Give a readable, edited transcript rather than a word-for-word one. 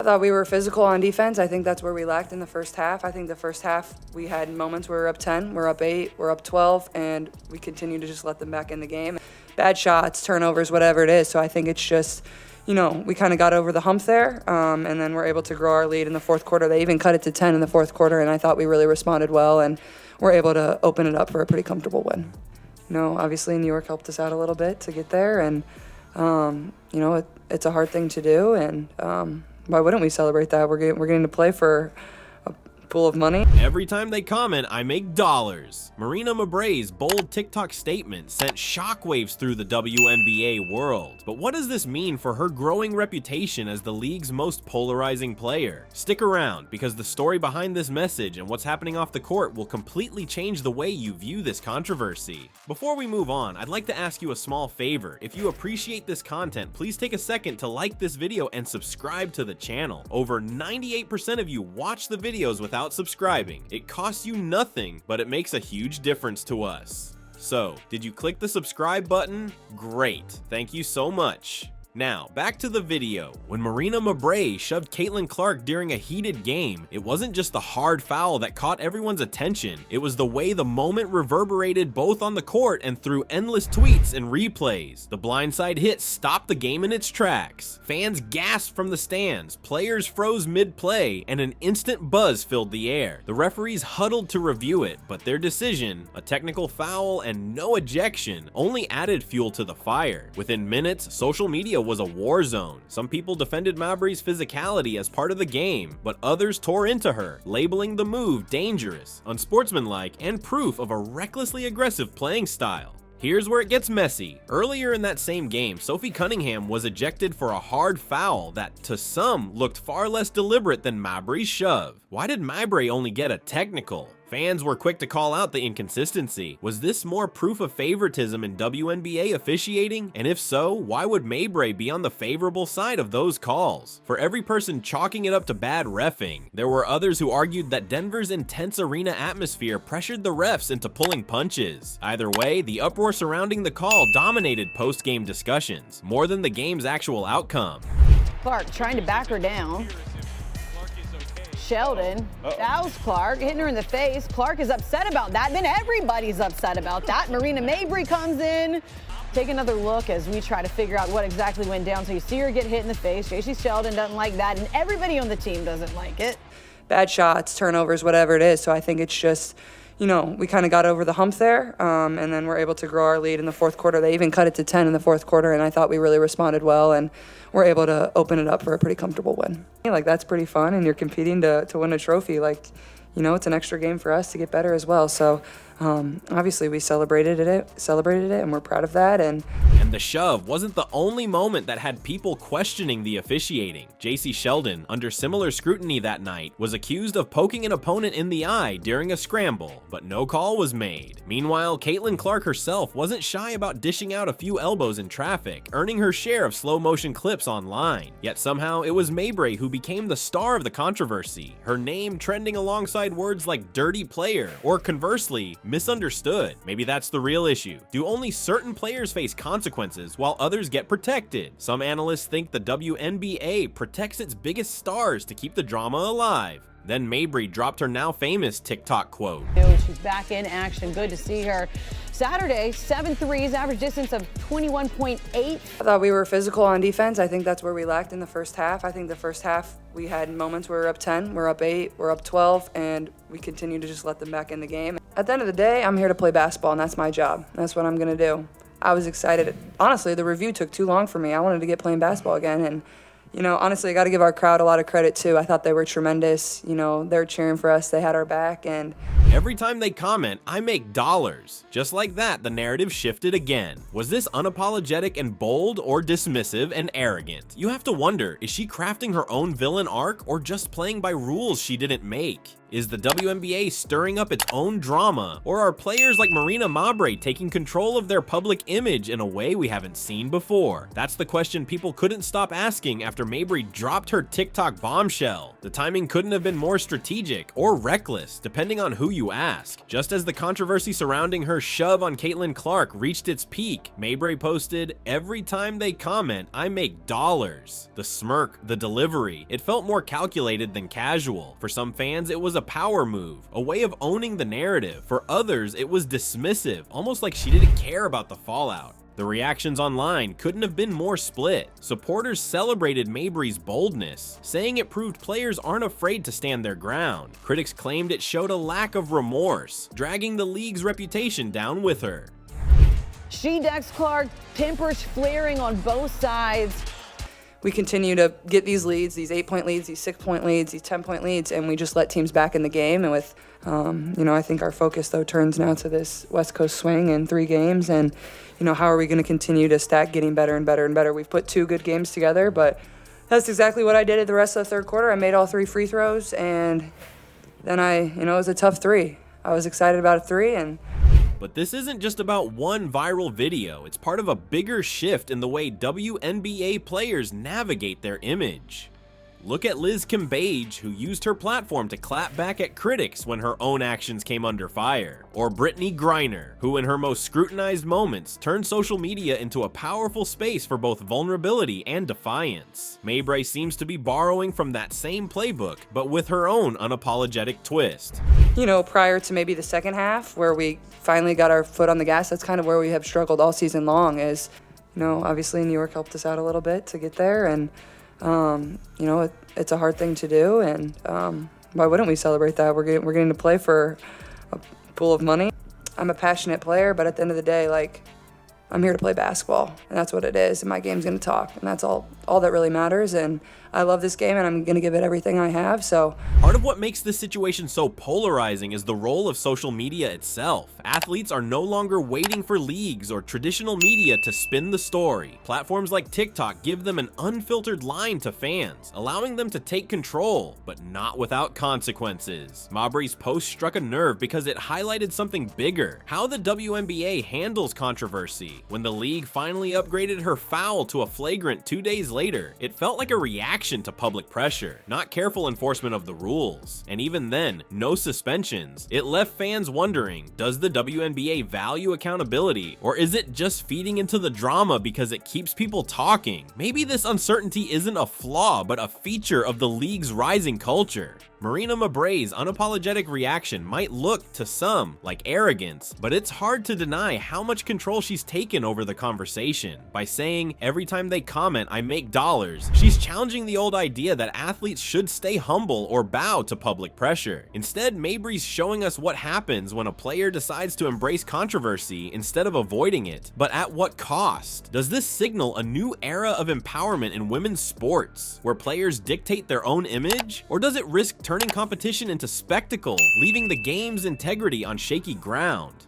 thought we were physical on defense. I think that's where we lacked in the first half. I think the first half we had moments where we were up 10, we're up 8, we're up 12, and we continue to just let them back in the game. Bad shots, turnovers, whatever it is. So I think it's just, we kind of got over the hump there, and then we're able to grow our lead in the fourth quarter. They even cut it to 10 in the fourth quarter, and I thought we really responded well, and we're able to open it up for a pretty comfortable win. Obviously New York helped us out a little bit to get there, and, it's a hard thing to do, and why wouldn't we celebrate that? We're getting to play for a pool of money. Every time they comment, I make dollars. Marina Mabrey's bold TikTok statement sent shockwaves through the WNBA world. But what does this mean for her growing reputation as the league's most polarizing player? Stick around, because the story behind this message and what's happening off the court will completely change the way you view this controversy. Before we move on, I'd like to ask you a small favor. If you appreciate this content, please take a second to like this video and subscribe to the channel. Over 98% of you watch the videos without subscribing. It costs you nothing, but it makes a huge difference to us. So, did you click the subscribe button? Great, thank you so much. Now, back to the video. When Marina Mabrey shoved Caitlin Clark during a heated game, it wasn't just the hard foul that caught everyone's attention, it was the way the moment reverberated both on the court and through endless tweets and replays. The blindside hit stopped the game in its tracks. Fans gasped from the stands, players froze mid-play, and an instant buzz filled the air. The referees huddled to review it, but their decision, a technical foul and no ejection, only added fuel to the fire. Within minutes, social media was a war zone. Some people defended Mabrey's physicality as part of the game, but others tore into her, labeling the move dangerous, unsportsmanlike, and proof of a recklessly aggressive playing style. Here's where it gets messy. Earlier in that same game, Sophie Cunningham was ejected for a hard foul that, to some, looked far less deliberate than Mabrey's shove. Why did Mabrey only get a technical? Fans were quick to call out the inconsistency. Was this more proof of favoritism in WNBA officiating? And if so, why would Mabrey be on the favorable side of those calls? For every person chalking it up to bad reffing, there were others who argued that Denver's intense arena atmosphere pressured the refs into pulling punches. Either way, the uproar surrounding the call dominated post-game discussions, more than the game's actual outcome. Clark trying to back her down. Sheldon, that was Clark, hitting her in the face. Clark is upset about that, then everybody's upset about that. Marina Mabrey comes in. Take another look as we try to figure out what exactly went down. So you see her get hit in the face. J.C. Sheldon doesn't like that, and everybody on the team doesn't like it. Bad shots, turnovers, whatever it is. So I think it's just, we kind of got over the hump there, and then we're able to grow our lead in the fourth quarter. They even cut it to 10 in the fourth quarter, and I thought we really responded well, and we're able to open it up for a pretty comfortable win. That's pretty fun, and you're competing to win a trophy. It's an extra game for us to get better as well. So obviously we celebrated it, and we're proud of that. And the shove wasn't the only moment that had people questioning the officiating. J.C. Sheldon, under similar scrutiny that night, was accused of poking an opponent in the eye during a scramble, but no call was made. Meanwhile, Caitlin Clark herself wasn't shy about dishing out a few elbows in traffic, earning her share of slow-motion clips online. Yet somehow it was Mabrey who became the star of the controversy, her name trending alongside words like dirty player, or conversely, misunderstood. Maybe that's the real issue. Do only certain players face consequences while others get protected? Some analysts think the WNBA protects its biggest stars to keep the drama alive. Then Mabrey dropped her now famous TikTok quote. She's back in action. Good to see her. Saturday, 7 threes, average distance of 21.8. I thought we were physical on defense. I think that's where we lacked in the first half. I think the first half we had moments where we were up 10, we're up 8, we're up 12, and we continue to just let them back in the game. At the end of the day, I'm here to play basketball, and that's my job. That's what I'm going to do. I was excited. Honestly, the review took too long for me. I wanted to get playing basketball again, and honestly, I got to give our crowd a lot of credit, too. I thought they were tremendous. They're cheering for us. They had our back. And every time they comment, I make dollars. Just like that, the narrative shifted again. Was this unapologetic and bold, or dismissive and arrogant? You have to wonder, is she crafting her own villain arc, or just playing by rules she didn't make? Is the WNBA stirring up its own drama, or are players like Marina Mabrey taking control of their public image in a way we haven't seen before? That's the question people couldn't stop asking after Mabrey dropped her TikTok bombshell. The timing couldn't have been more strategic or reckless, depending on who you you ask? Just as the controversy surrounding her shove on Caitlin Clark reached its peak, Mabrey posted, "Every time they comment, I make dollars." The smirk, the delivery, it felt more calculated than casual. For some fans, it was a power move, a way of owning the narrative. For others, it was dismissive, almost like she didn't care about the fallout. The reactions online couldn't have been more split. Supporters celebrated Mabrey's boldness, saying it proved players aren't afraid to stand their ground. Critics claimed it showed a lack of remorse, dragging the league's reputation down with her. She decks Clark, tempers flaring on both sides. We continue to get these leads, these 8-point leads, these 6-point leads, these 10-point leads, and we just let teams back in the game. And with, I think our focus, though, turns now to this West Coast swing in 3 games. And, how are we going to continue to stack getting better and better and better? We've put 2 good games together, but that's exactly what I did at the rest of the third quarter. I made all 3 free throws, and then it was a tough 3. I was excited about a 3, But this isn't just about one viral video, it's part of a bigger shift in the way WNBA players navigate their image. Look at Liz Cambage, who used her platform to clap back at critics when her own actions came under fire. Or Brittany Griner, who in her most scrutinized moments turned social media into a powerful space for both vulnerability and defiance. Mabrey seems to be borrowing from that same playbook, but with her own unapologetic twist. Prior to maybe the second half, where we finally got our foot on the gas, that's kind of where we have struggled all season long is, obviously New York helped us out a little bit to get there, and it's a hard thing to do, and why wouldn't we celebrate that? We're getting to play for a pool of money. I'm a passionate player, but at the end of the day, I'm here to play basketball, and that's what it is, and my game's gonna talk, and that's all that really matters, and I love this game, and I'm gonna give it everything I have, so. Part of what makes this situation so polarizing is the role of social media itself. Athletes are no longer waiting for leagues or traditional media to spin the story. Platforms like TikTok give them an unfiltered line to fans, allowing them to take control, but not without consequences. Mabrey's post struck a nerve because it highlighted something bigger: how the WNBA handles controversy. When the league finally upgraded her foul to a flagrant 2 days later, it felt like a reaction to public pressure, not careful enforcement of the rules. And even then, no suspensions. It left fans wondering, does the WNBA value accountability, or is it just feeding into the drama because it keeps people talking? Maybe this uncertainty isn't a flaw, but a feature of the league's rising culture. Marina Mabrey's unapologetic reaction might look to some like arrogance, but it's hard to deny how much control she's taken over the conversation. By saying, "Every time they comment, I make dollars," she's challenging the old idea that athletes should stay humble or bow to public pressure. Instead, Mabrey's showing us what happens when a player decides to embrace controversy instead of avoiding it. But at what cost? Does this signal a new era of empowerment in women's sports, where players dictate their own image? Or does it risk turning competition into spectacle, leaving the game's integrity on shaky ground?